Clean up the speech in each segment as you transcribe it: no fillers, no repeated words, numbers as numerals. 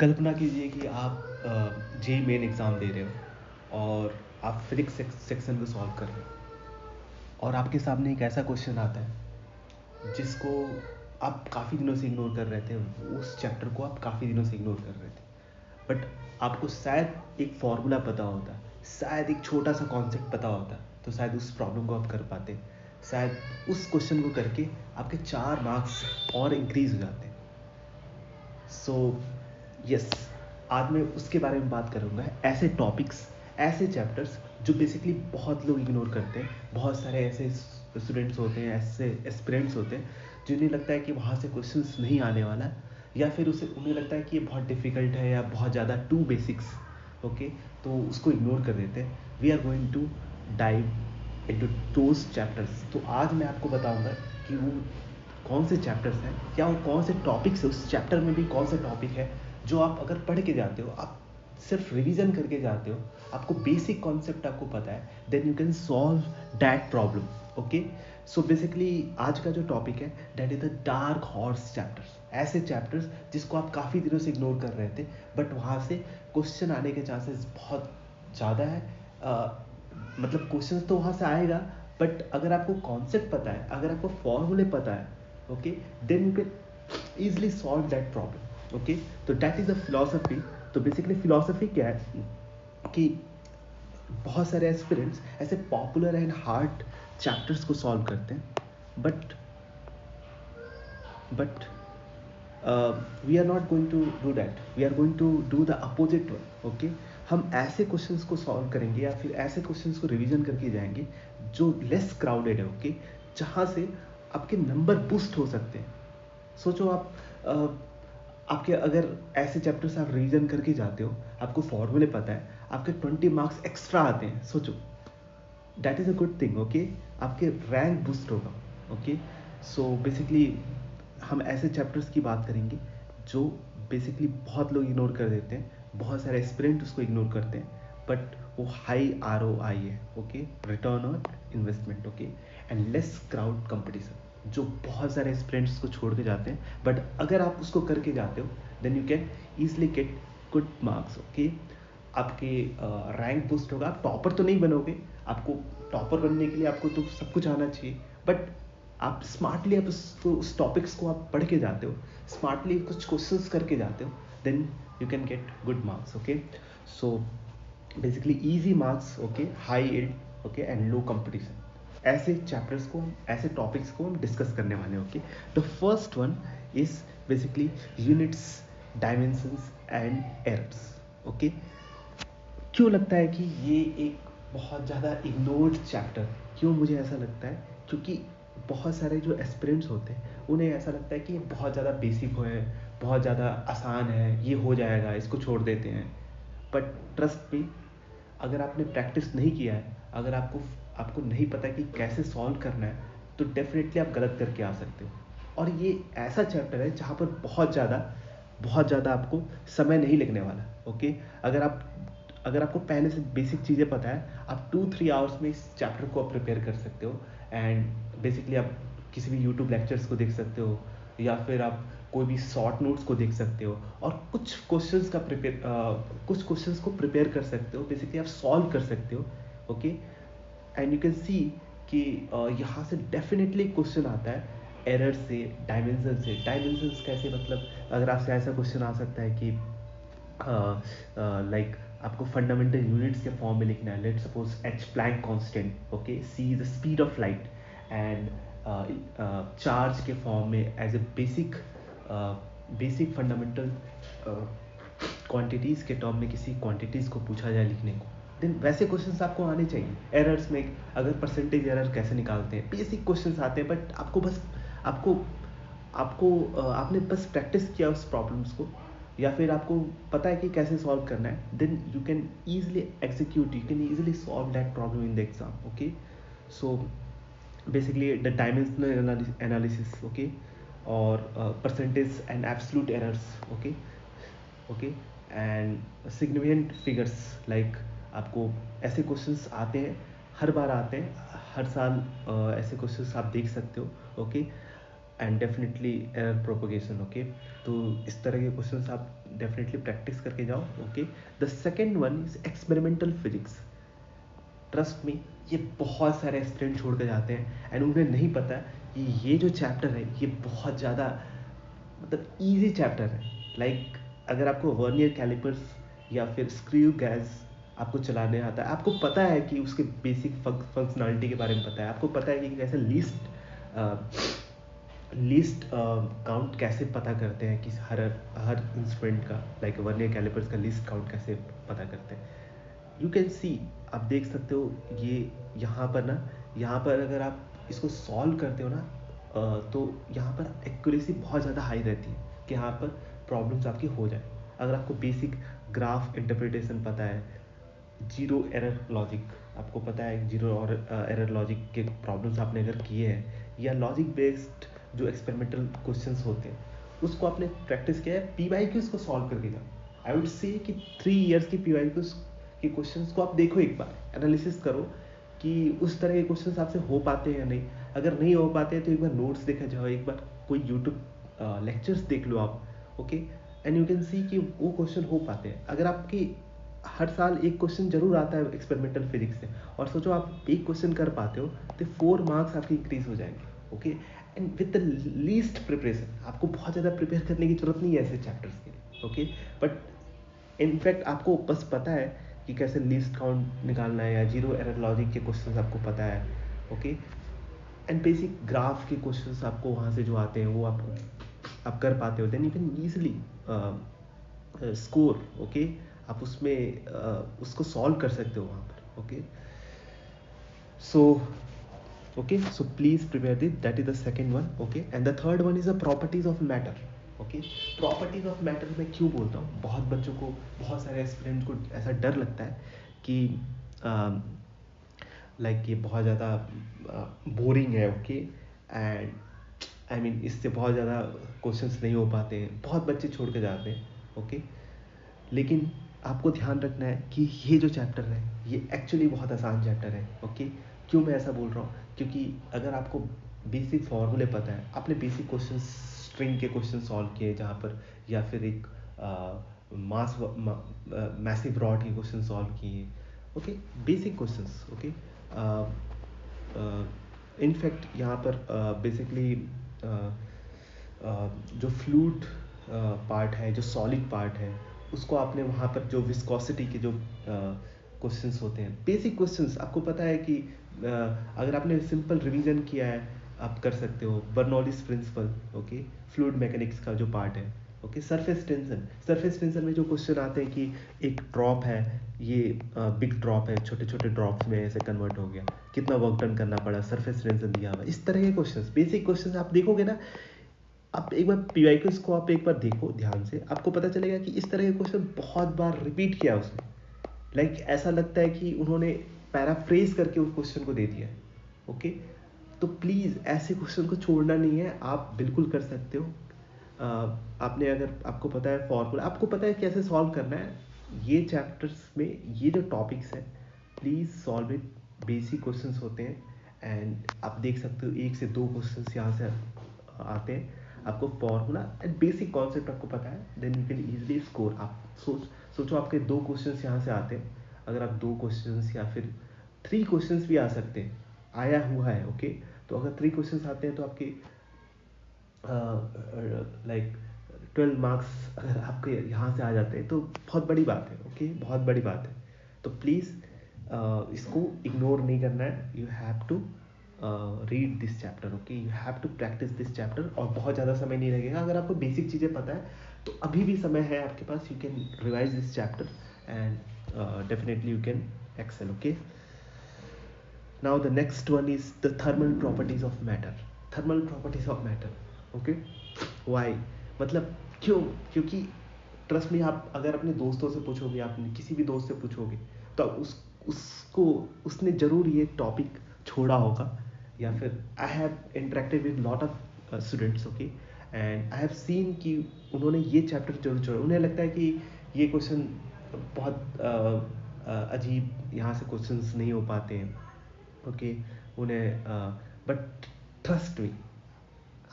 कल्पना कीजिए कि आप जे मेन एग्ज़ाम दे रहे हो और आप फिजिक्स सेक्शन को सॉल्व कर रहे हो और आपके सामने एक ऐसा क्वेश्चन आता है जिसको आप काफ़ी दिनों से इग्नोर कर रहे थे। उस चैप्टर को आप काफ़ी दिनों से इग्नोर कर रहे थे, बट आपको शायद एक फॉर्मूला पता होता, शायद एक छोटा सा कॉन्सेप्ट पता होता, तो शायद उस प्रॉब्लम को आप कर पाते। शायद उस क्वेश्चन को करके आपके 4 मार्क्स और इंक्रीज हो जाते। सो यस, आज मैं उसके बारे में बात करूँगा। ऐसे टॉपिक्स, ऐसे चैप्टर्स जो बेसिकली बहुत लोग इग्नोर करते हैं। बहुत सारे ऐसे स्टूडेंट्स होते हैं, ऐसे एस्पिरेंट्स होते हैं जिन्हें लगता है कि वहाँ से क्वेश्चंस नहीं आने वाला, या फिर उन्हें लगता है कि ये बहुत डिफ़िकल्ट है या बहुत ज़्यादा टू बेसिक्स। ओके, तो उसको इग्नोर कर देते हैं। We are going to dive into those chapters. तो आज मैं आपको बताऊंगा कि वो कौन से चैप्टर्स हैं, या वो कौन से टॉपिक्स है, उस चैप्टर में भी कौन सा टॉपिक है जो आप अगर पढ़ के जाते हो, आप सिर्फ रिवीजन करके जाते हो, आपको बेसिक कॉन्सेप्ट आपको पता है, then you can solve that problem. Okay, so basically आज का जो टॉपिक है that is the dark horse chapters. ऐसे चैप्टर्स जिसको आप काफ़ी दिनों से इग्नोर कर रहे थे, बट वहाँ से क्वेश्चन आने के चांसेस बहुत ज़्यादा है। मतलब क्वेश्चन तो वहाँ से आएगा, बट अगर आपको कॉन्सेप्ट पता है, अगर आपको फॉर्मूले पता है, okay, then you can easily solve that problem। Okay, तो दैट इज द फिलॉसफी। तो बेसिकली फिलॉसफी क्या है कि बहुत सारे एस्पिरेंट्स ऐसे पॉपुलर एंड हार्ड चैप्टर्स को सॉल्व करते हैं, but we are not going to do that, we are going to do the opposite one. Okay, हम ऐसे क्वेश्चंस को सॉल्व करेंगे या फिर ऐसे क्वेश्चंस को रिवीजन करके जाएंगे जो लेस क्राउडेड है। ओके, जहाँ से आपके नंबर बूस्ट हो सकते हैं। सोचो आप आपके अगर ऐसे चैप्टर्स आप रिवीजन करके जाते हो, आपको फॉर्मूले पता है, आपके 20 मार्क्स एक्स्ट्रा आते हैं, सोचो, that is a good thing. Okay, आपके रैंक बूस्ट होगा। ओके, सो बेसिकली हम ऐसे चैप्टर्स की बात करेंगे जो बेसिकली बहुत लोग इग्नोर कर देते हैं, बहुत सारे एस्पिरेंट उसको इग्नोर करते हैं, बट वो हाई ROI है। Okay, return on investment. Okay, and less crowd competition, जो बहुत सारे एस्पिरेंट्स को छोड़ के जाते हैं, बट अगर आप उसको करके जाते हो then you can easily get good marks. Okay, आपके रैंक बूस्ट होगा। आप टॉपर तो नहीं बनोगे, आपको टॉपर बनने के लिए आपको तो सब कुछ आना चाहिए, बट आप स्मार्टली आप उस टॉपिक्स को आप पढ़ के जाते हो, स्मार्टली कुछ क्वेश्चंस करके जाते हो, then you can get good marks. Okay, so basically easy marks, okay, high add, okay, and low competition. ऐसे चैप्टर्स को, ऐसे टॉपिक्स को हम डिस्कस करने वाले हैं। Okay, the first one is basically units, dimensions and errors. Okay, क्यों लगता है कि ये एक बहुत ज़्यादा इग्नोर्ड चैप्टर, क्यों मुझे ऐसा लगता है? क्योंकि बहुत सारे जो एस्पिरेंट्स होते हैं उन्हें ऐसा लगता है कि ये बहुत ज़्यादा बेसिक है, बहुत ज़्यादा आसान है, ये हो जाएगा, इसको छोड़ देते हैं। बट ट्रस्ट मी, अगर आपने प्रैक्टिस नहीं किया है, अगर आपको आपको नहीं पता कि कैसे सॉल्व करना है, तो डेफिनेटली आप गलत करके आ सकते हो। और ये ऐसा चैप्टर है जहाँ पर बहुत ज़्यादा आपको समय नहीं लगने वाला। ओके, अगर आपको पहले से बेसिक चीज़ें पता है, आप 2-3 आवर्स में इस चैप्टर को आप प्रिपेयर कर सकते हो। एंड बेसिकली आप किसी भी यूट्यूब लेक्चर्स को देख सकते हो, या फिर आप कोई भी शॉर्ट नोट्स को देख सकते हो, और कुछ क्वेश्चंस को प्रिपेयर कर सकते हो, बेसिकली आप सॉल्व कर सकते हो। Okay, and you can see कि यहाँ से डेफिनेटली क्वेश्चन आता है एरर से, डायमेंशन से। डायमेंशंस कैसे, मतलब अगर आपसे ऐसा क्वेश्चन आ सकता है कि लाइक आपको फंडामेंटल यूनिट्स के फॉर्म में लिखना है। Let suppose H Planck constant, okay, C the speed of light, and charge के फॉर्म में as a basic fundamental quantities के टर्म में किसी क्वांटिटीज़ को पूछा जाए लिखने को, देन वैसे क्वेश्चंस आपको आने चाहिए। एरर्स में अगर परसेंटेज एरर कैसे निकालते हैं, बेसिक क्वेश्चंस आते हैं, बट आपको आपने बस प्रैक्टिस किया उस प्रॉब्लम्स को, या फिर आपको पता है कि कैसे सॉल्व करना है, then you can easily execute, you can easily solve that problem in the exam. Okay, so basically the dimensional analysis, okay, or percentage and absolute errors, okay, okay, and significant figures, like आपको ऐसे questions आते हैं, हर बार आते हैं, हर साल ऐसे questions आप देख सकते हो। Okay, and definitely error propagation. Okay, तो इस तरह के क्वेश्चंस आप डेफिनेटली प्रैक्टिस करके जाओ। Okay, the second one is experimental physics. Trust में ये बहुत सारे स्टूडेंट छोड़ कर जाते हैं एंड उन्हें नहीं पता कि ये जो चैप्टर है ये बहुत ज़्यादा मतलब ईजी चैप्टर है। लाइक अगर आपको वर्नियर कैलिपर्स या फिर स्क्रू गैस आपको चलाने आता है, आपको पता है कि उसके बेसिक फंक्शनलिटी के बारे में पता है, आपको पता है कि कैसे लीस्ट काउंट कैसे पता करते हैं कि हर इंस्ट्रूमेंट का, लाइक वर्नियर कैलिपर्स का लीस्ट काउंट कैसे पता करते हैं। यू कैन सी, आप देख सकते हो ये यहाँ पर ना, यहाँ पर अगर आप इसको सॉल्व करते हो ना तो यहाँ पर एक्यूरेसी बहुत ज़्यादा हाई रहती है कि यहाँ पर प्रॉब्लम्स आपकी हो जाए। अगर आपको बेसिक ग्राफ इंटरप्रिटेशन पता है, जीरो एरर लॉजिक आपको पता है, जीरो और एरर लॉजिक के प्रॉब्लम्स आपने अगर किए हैं, या लॉजिक बेस्ड जो एक्सपेरिमेंटल क्वेश्चंस होते हैं उसको आपने प्रैक्टिस किया है, PYQs को सॉल्व करके जाओ। आई वुड से कि 3 इयर्स की PYQs के क्वेश्चंस को आप देखो, एक बार एनालिसिस करो कि उस तरह के क्वेश्चंस आपसे हो पाते हैं या नहीं। अगर नहीं हो पाते हैं तो एक बार नोट्स देखा जाओ, एक बार कोई यूट्यूब लेक्चर्स देख लो आप। Okay, and you can see कि वो क्वेश्चन हो पाते हैं। अगर आपकी हर साल एक क्वेश्चन जरूर आता है एक्सपेरिमेंटल फिजिक्स से, और सोचो आप एक क्वेश्चन कर पाते हो तो 4 मार्क्स आपके इंक्रीज हो जाएंगे। Okay, and with the least preparation, आपको बहुत ज़्यादा प्रिपेयर करने की जरूरत नहीं है ऐसे चैप्टर्स के लिए। ओके, बट इनफैक्ट आपको बस पता है कि कैसे लीस्ट काउंट निकालना है, या जीरो एरर लॉजिक के क्वेश्चंस आपको पता है। ओके, एंड बेसिक ग्राफ के क्वेश्चंस आपको वहाँ से जो आते हैं वो आप कर पाते हो, then you can easily score. Okay, आप उसमें उसको सॉल्व कर सकते हो वहाँ पर। Okay, so please prepare this, that is the second one. Okay, and the third one is the properties of matter. Okay, properties of matter में क्यों बोलता हूँ, बहुत बच्चों को, बहुत सारे स्टूडेंट्स को ऐसा डर लगता है कि लाइक ये बहुत ज़्यादा बोरिंग है। ओके, एंड आई मीन इससे बहुत ज़्यादा क्वेश्चंस नहीं हो पाते हैं, बहुत बच्चे छोड़ के जाते हैं। ओके, लेकिन आपको ध्यान रखना है कि ये जो चैप्टर है ये एक्चुअली बहुत आसान चैप्टर है। ओके, क्यों मैं ऐसा बोल रहा हूँ, क्योंकि अगर आपको बेसिक फॉर्मूले पता है, आपने बेसिक क्वेश्चन स्ट्रिंग के क्वेश्चन सॉल्व किए जहाँ पर, या फिर एक मैसिव रॉड के क्वेश्चन सॉल्व किए। Okay, basic questions. Okay, in fact यहाँ पर बेसिकली जो फ्लूइड पार्ट है, जो सॉलिड पार्ट है, उसको आपने वहाँ पर जो विस्कोसिटी के जो क्वेश्चंस होते हैं, बेसिक क्वेश्चंस आपको पता है कि अगर आपने सिंपल रिवीजन किया है आप कर सकते हो। Bernoulli's principle, okay, fluid mechanics का जो पार्ट है। ओके, सरफेस टेंशन में जो क्वेश्चन आते हैं कि एक ड्रॉप है, ये बिग ड्रॉप है, छोटे छोटे ड्रॉप्स में ऐसे कन्वर्ट हो गया, कितना वर्क डन करना पड़ा, सरफेस टेंशन दिया हुआ, इस तरह के क्वेश्चंस, बेसिक क्वेश्चंस आप देखोगे ना, आप एक बार PYQs को आप एक बार देखो ध्यान से, आपको पता चलेगा कि इस तरह के क्वेश्चन बहुत बार रिपीट किया उसने। लाइक ऐसा लगता है कि उन्होंने पैराफ्रेज करके उस क्वेश्चन को दे दिया। ओके, तो प्लीज़ ऐसे क्वेश्चन को छोड़ना नहीं है, आप बिल्कुल कर सकते हो। आपने अगर आपको पता है फॉर्मूला, आपको पता है कैसे सॉल्व करना है, ये चैप्टर्स में ये जो टॉपिक्स हैं please solve it. Basic questions होते हैं एंड आप देख सकते हो 1 से 2 क्वेश्चंस यहाँ से आते हैं। आपको फॉर्मूला एंड बेसिक कॉन्सेप्ट आपको पता है, then you can easily score. आप सोचो आपके 2 क्वेश्चंस यहाँ से आते हैं, अगर आप 2 क्वेश्चंस या फिर 3 क्वेश्चंस भी आ सकते हैं, आया हुआ है। ओके, तो अगर 3 क्वेश्चंस आते हैं तो आपके लाइक 12 मार्क्स अगर आपके यहाँ से आ जाते हैं तो बहुत बड़ी बात है। ओके, बहुत बड़ी बात है। तो प्लीज़ इसको इग्नोर नहीं करना है, you have to read this chapter. Okay, you have to practise this chapter, और बहुत ज़्यादा समय नहीं लगेगा। अगर आपको बेसिक चीज़ें पता है तो अभी भी समय है आपके पास, you can revise this chapter and definitely you can excel. Okay, now the next one is the thermal properties of matter. Thermal properties of matter. Okay, why, मतलब क्यों, क्योंकि ट्रस्ट में आप अगर अपने दोस्तों से पूछोगे, आपने किसी भी दोस्त से पूछोगे, तो उसको उसने जरूर ये टॉपिक छोड़ा होगा, या फिर I have interacted with lot of students. Okay, and I have seen कि उन्होंने ये चैप्टर जरूर छोड़ा। उन्हें लगता है कि ये क्वेश्चन बहुत अजीब, यहाँ से क्वेश्चंस नहीं हो पाते हैं। ओके, उन्हें but trust me,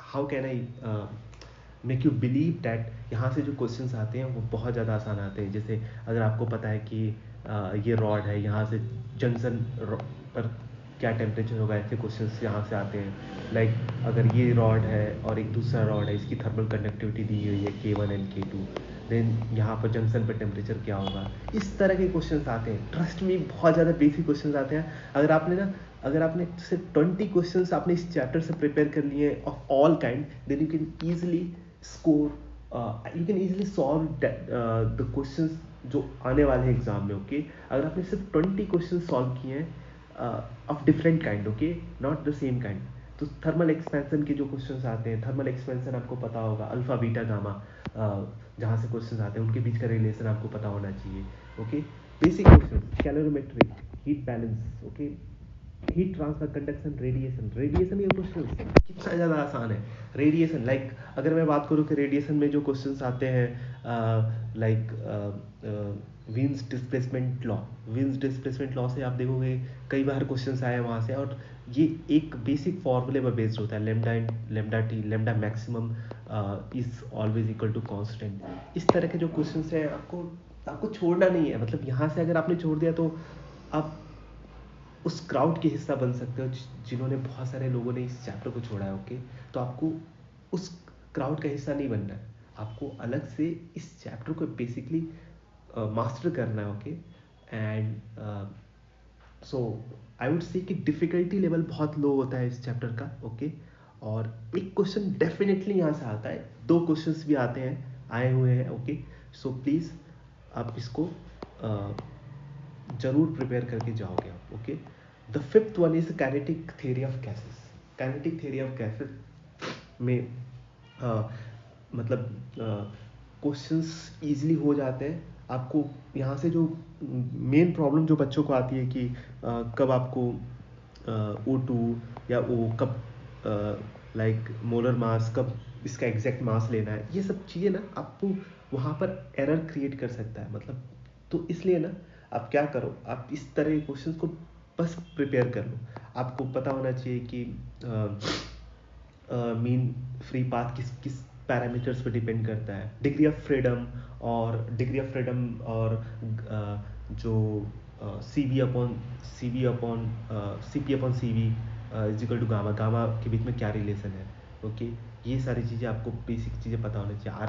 how can I make you believe that यहाँ से जो क्वेश्चंस आते हैं वो बहुत ज़्यादा आसान आते हैं। जैसे अगर आपको पता है कि ये रॉड है, यहाँ से जंक्शन पर क्या टेम्परेचर होगा, ऐसे क्वेश्चंस यहाँ से आते हैं। लाइक अगर ये रॉड है और एक दूसरा रॉड है, इसकी थर्मल कंडक्टिविटी दी हुई है K1 एंड K2, देन यहाँ पर जंक्शन पर टेम्परेचर क्या होगा, इस तरह के क्वेश्चंस आते हैं। ट्रस्ट मी, बहुत ज़्यादा बेसिक क्वेश्चंस आते हैं। अगर आपने सिर्फ 20 क्वेश्चंस आपने इस चैप्टर से प्रिपेयर कर लिए of all kind, then you can easily score, you can easily solve the questions जो आने वाले हैं एग्जाम में। ओके, अगर आपने सिर्फ 20 क्वेश्चन सॉल्व किए हैं of different kind, okay, not the same kind. तो थर्मल एक्सपेंशन के जो क्वेश्चंस आते हैं, थर्मल एक्सपेंशन आपको पता होगा, अल्फा बीटा गामा, जहाँ से क्वेश्चंस आते हैं उनके बीच का रिलेशन आपको पता होना चाहिए। Okay, basic question, calorimetry, heat balance, okay, heat transfer, conduction, radiation ये क्वेश्चन कितना ज़्यादा आसान है। रेडिएशन, लाइक अगर मैं बात करूँ कि रेडिएशन में जो क्वेश्चंस आते हैं, लाइक विंस डिस्प्लेसमेंट लॉ से आप देखोगे कई बार क्वेश्चंस आए वहाँ से, और ये एक बेसिक फॉर्मूले पर बेस्ड होता है, lambda T, lambda maximum is always equal to constant. इस तरह के जो क्वेश्चंस हैं आपको छोड़ना नहीं है। मतलब यहाँ से अगर आपने छोड़ दिया तो आप उस क्राउड के हिस्सा बन सकते हो जिन्होंने, बहुत सारे लोगों ने इस चैप्टर को छोड़ा है। ओके, तो आपको उस क्राउड का हिस्सा नहीं बनना है, आपको अलग से इस चैप्टर को बेसिकली मास्टर करना है। Okay, and so I would say कि डिफ़िकल्टी लेवल बहुत लो होता है इस चैप्टर का। ओके, और एक क्वेश्चन डेफिनेटली यहाँ से आता है, 2 क्वेश्चंस भी आए हुए हैं। ओके, सो प्लीज़ आप इसको जरूर प्रिपेयर करके जाओगे आप। Okay, the fifth one is kinetic theory of gases. Kinetic theory of gases में मतलब क्वेश्चंस इजीली हो जाते हैं। आपको यहाँ से जो मेन प्रॉब्लम जो बच्चों को आती है कि कब आपको O2 या O कब, लाइक मोलर मास, कब इसका एग्जैक्ट मास लेना है, ये सब चीज़ें ना आपको वहाँ पर एरर क्रिएट कर सकता है। मतलब तो इसलिए ना आप क्या करो, आप इस तरह के क्वेश्चंस को बस प्रिपेयर कर लो। आपको पता होना चाहिए कि मीन फ्री पाथ किस किस पैरामीटर्स पे डिपेंड करता है, डिग्री ऑफ फ्रीडम और जो CP/CV is equal to gamma के बीच में क्या रिलेशन है। ओके, ये सारी चीज़ें आपको बेसिक चीज़ें पता होनी चाहिए।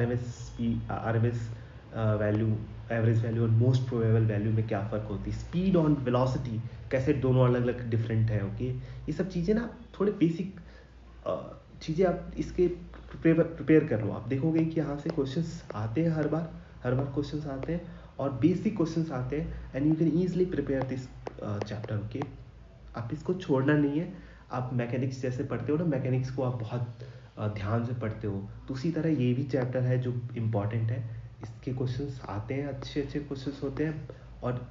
RMS वैल्यू, एवरेज वैल्यू और मोस्ट प्रोबेबल वैल्यू में क्या फ़र्क होती है, स्पीड और वेलोसिटी कैसे दोनों अलग अलग डिफरेंट है। ओके, ये सब चीज़ें ना थोड़े बेसिक चीज़ें आप इसके प्रिपेयर कर लो। आप देखोगे कि यहाँ से क्वेश्चंस आते हैं, हर बार क्वेश्चंस आते हैं और बेसिक क्वेश्चंस आते हैं, and you can easily prepare this chapter. Okay, आप इसको छोड़ना नहीं है। आप मैकेनिक्स जैसे पढ़ते हो ना, मैकेनिक्स को आप बहुत ध्यान से पढ़ते हो, तो उसी तरह ये भी चैप्टर है जो इम्पॉर्टेंट है। इसके क्वेश्चंस आते हैं, अच्छे क्वेश्चंस होते हैं, और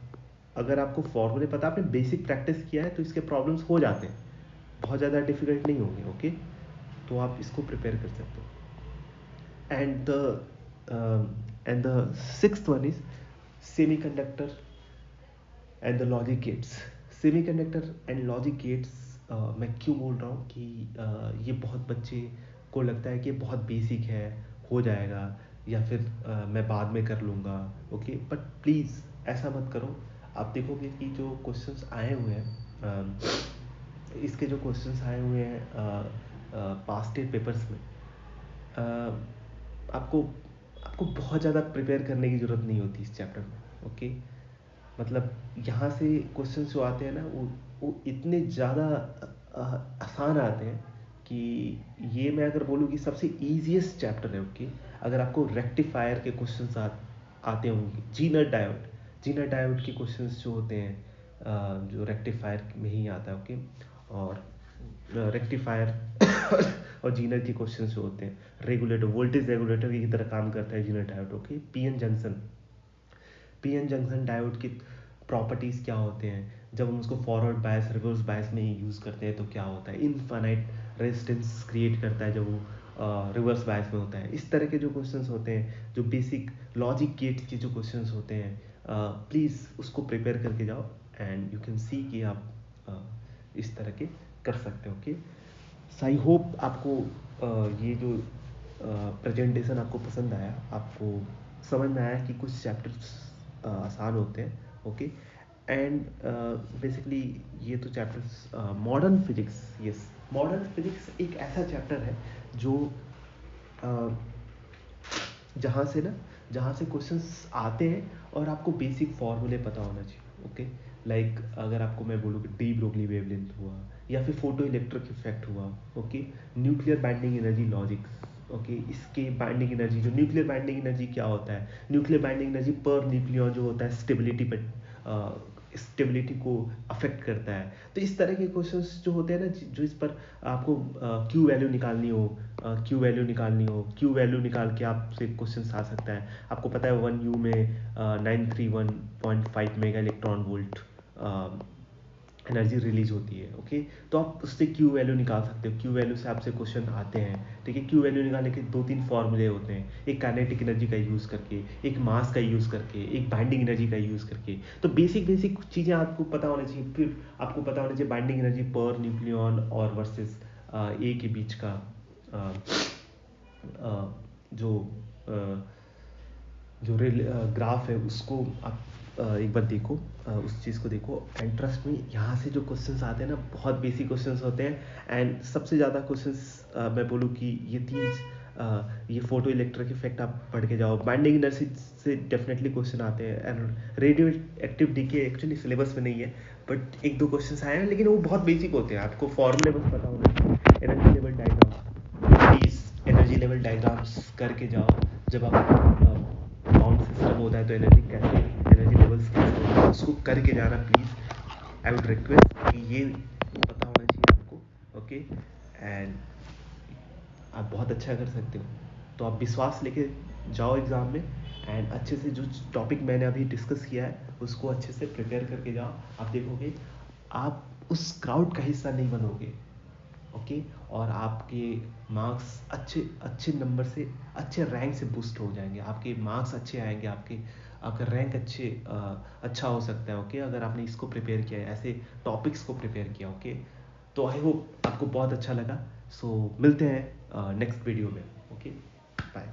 अगर आपको फॉर्मूले पता, आपने बेसिक प्रैक्टिस किया है, तो इसके प्रॉब्लम्स हो जाते हैं, बहुत ज़्यादा डिफिकल्ट नहीं होंगे। ओके, तो आप इसको प्रिपेयर कर सकते हो। And the sixth one is semiconductor and the logic gates. Semiconductor and logic gates, मैं क्यों बोल रहा हूँ कि ये बहुत बच्चे को लगता है कि ये बहुत बेसिक है, हो जाएगा, या फिर मैं बाद में कर लूँगा। ओके, बट प्लीज़ ऐसा मत करो। आप देखोगे कि जो क्वेश्चंस आए हुए हैं, इसके जो क्वेश्चंस आए हुए हैं पास्ट ईयर पेपर्स में, आपको आपको बहुत ज़्यादा प्रिपेयर करने की ज़रूरत नहीं होती इस चैप्टर में। ओके, मतलब यहाँ से क्वेश्चंस जो आते हैं ना, वो इतने ज़्यादा आसान आते हैं कि ये मैं अगर बोलूँ कि सबसे ईजीएस्ट चैप्टर है। ओके, अगर आपको रेक्टिफायर के क्वेश्चंस आते होंगे, जीनर डायोड के क्वेश्चंस जो होते हैं, जो रेक्टिफायर में ही आता है। ओके, और रेक्टिफायर और जीनर के क्वेश्चंस जो होते हैं, रेगुलेटर, वोल्टेज रेगुलेटर की तरह काम करता है Zener diode. Okay, PN junction diode की प्रॉपर्टीज़ क्या होते हैं, जब हम उसको फॉरवर्ड बायस, रिवर्स बायस में यूज़ करते हैं तो क्या होता है, इनफाइनाइट रेजिस्टेंस क्रिएट करता है जब वो रिवर्स बायस में होता है। इस तरह के जो क्वेश्चंस होते हैं, जो बेसिक लॉजिक गेट्स के जो क्वेश्चंस होते हैं, प्लीज़ उसको प्रिपेयर करके जाओ, एंड यू कैन सी कि आप इस तरह के कर सकते हो। ओके, सो आई होप आपको ये जो प्रेजेंटेशन आपको पसंद आया, आपको समझ में आया कि कुछ चैप्टर्स आसान होते हैं, ओके। एंड बेसिकली ये तो chapters modern physics, yes, modern physics एक ऐसा चैप्टर है जो जहाँ से क्वेश्चंस आते हैं और आपको बेसिक फॉर्मूले पता होना चाहिए, ओके। लाइक अगर आपको मैं बोलूँ कि डी ब्रोगली वेवलेंथ हुआ, या फिर फोटो इलेक्ट्रिक इफेक्ट हुआ, okay, nuclear binding energy logics, okay, इसके बाइंडिंग एनर्जी, जो न्यूक्लियर बाइंडिंग एनर्जी क्या होता है, न्यूक्लियर बाइंडिंग एनर्जी पर न्यूक्लियॉन जो होता है स्टेबिलिटी को अफेक्ट करता है। तो इस तरह के क्वेश्चंस जो होते हैं ना, जो इस पर आपको क्यू वैल्यू निकालनी हो, क्यू वैल्यू निकाल के आपसे क्वेश्चन आ सकता है। आपको पता है 1U में 931.5 mega electron volt energy release होती है, ओके। तो आप उससे क्यू वैल्यू निकाल सकते हो, क्यू वैल्यू से आपसे क्वेश्चन आते हैं, ठीक है। क्यू वैल्यू निकालने के 2-3 फॉर्मूले होते हैं, एक काइनेटिक एनर्जी का यूज़ करके, एक मास का यूज़ करके, एक बाइंडिंग एनर्जी का यूज़ करके। तो बेसिक चीज़ें आपको पता होनी चाहिए। फिर आपको पता होना चाहिए बाइंडिंग एनर्जी पर न्यूक्लियॉन और वर्सेस ए के बीच का जो ग्राफ है, उसको आप एक बार देखो, उस चीज़ को देखो। एंड ट्रस्ट में यहाँ से जो क्वेश्चंस आते हैं ना, बहुत बेसिक क्वेश्चंस होते हैं। एंड सबसे ज़्यादा क्वेश्चंस मैं बोलूँ कि ये फोटो इलेक्ट्रिक इफेक्ट आप पढ़ के जाओ, बाइंडिंग एनर्जी से डेफिनेटली क्वेश्चन आते हैं। And radioactive decay actually syllabus में नहीं है, बट 1-2 क्वेश्चन आए हैं, लेकिन वो बहुत बेसिक होते हैं। आपको फॉर्मूले बस पता होना चाहिए। Energy level diagram, please energy level diagrams करके जाओ। जब आप बाउंड सिस्टम होता है तो एनर्जी लेवल्स कैसे होते हैं, उसको करके जाना प्लीज़। आई वुड रिक्वेस्ट कि ये पता होना चाहिए आपको, ओके। एंड आप बहुत अच्छा कर सकते हो, तो आप विश्वास लेके जाओ एग्ज़ाम में। एंड अच्छे से जो टॉपिक मैंने अभी डिस्कस किया है उसको अच्छे से प्रिपेयर करके जाओ। आप देखोगे आप उस क्राउड का हिस्सा नहीं बनोगे, ओके। और आपके मार्क्स अच्छे अच्छे नंबर से, अच्छे रैंक से बूस्ट हो जाएंगे, आपके मार्क्स अच्छे आएंगे, आपका रैंक अच्छा हो सकता है, ओके। अगर आपने इसको प्रिपेयर किया है, ऐसे टॉपिक्स को प्रिपेयर किया, ओके। तो आई होप आपको बहुत अच्छा लगा। सो मिलते हैं नेक्स्ट वीडियो में, ओके। बाय।